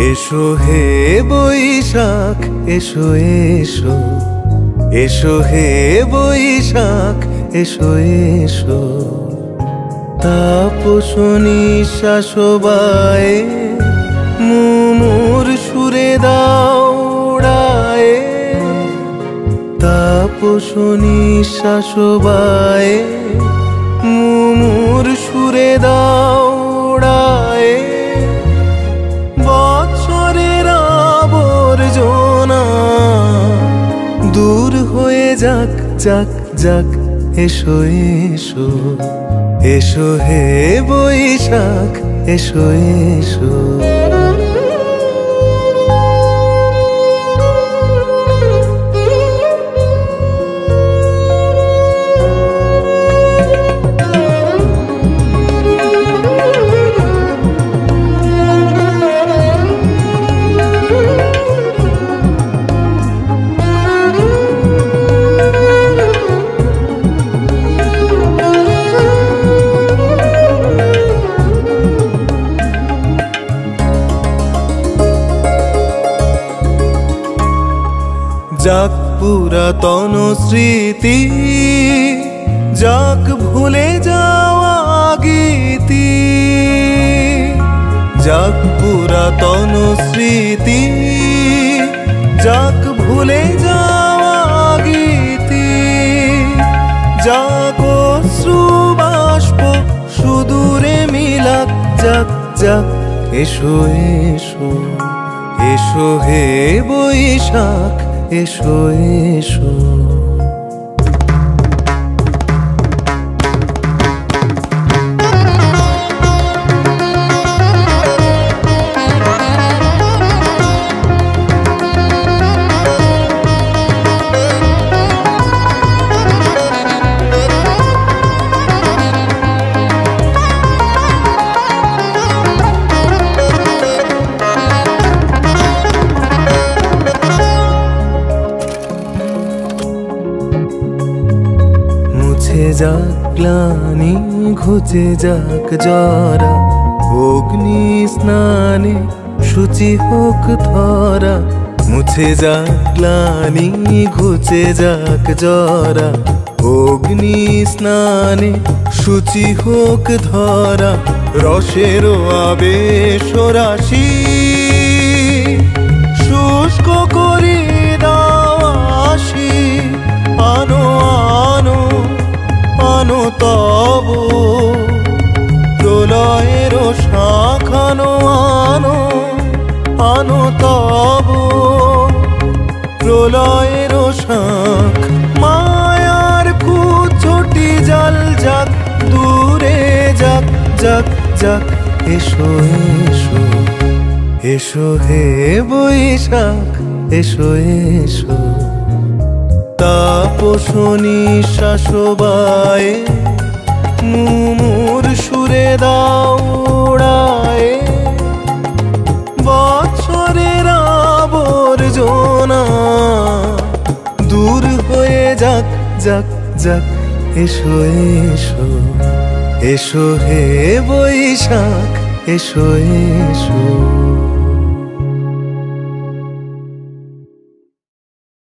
এসো হে বৈশাখ এসো এসো, এসো হে বৈশাখ এসো এসো। তাপস নিঃশ্বাস বায়ে মুমুর সুরে দাও উড়ায়ে। তাপস নিঃশ্বাস বায়ে মুমুর সুরে দাও উড়ায়ে। বৎসরের আবর্জনা দূর হয়ে যাক যাক যাক। এসো এসো, এসো হে বৈশাখ এসো এসো। যাক পুরাতন স্মৃতি, যাক ভুলে যাওয়া গীতি। যাক পুরাতন স্মৃতি, যাক ভুলে যাওয়া গীতি। যাক অশ্রু বাষ্প সুদূরে মিলাক যাক যাক। এসো এসো, এসো হে বৈশাখ এসো এসো। যাক গ্লানি ঘুচে যাক জরা, অগ্নি স্নানে শুচি হোক ধরা। মুছে যাক গ্লানি ঘুচে যাক জরা, অগ্নি স্নানে শুচি হোক ধরা। রসের আবেশ রাশি শুষ্ক করি দাও আসি। আনো আনো আনো তব প্রলয়ের শাখানো। আনো আনো তব প্রলয়ের শাখ। মায়ার কুচটি জল যাক দূরে যাক যাক যাক। এসো এসো, এসো হে বৈশাখ এসো এসো। তাপস নিঃশ্বাস বায়ে মুমুর সুরে দাও উড়ায়ে। বৎসরের আবর্জনা দূর হয়ে যাক যাক যাক। এসো এসো, এসো হে বৈশাখ এসো এসো।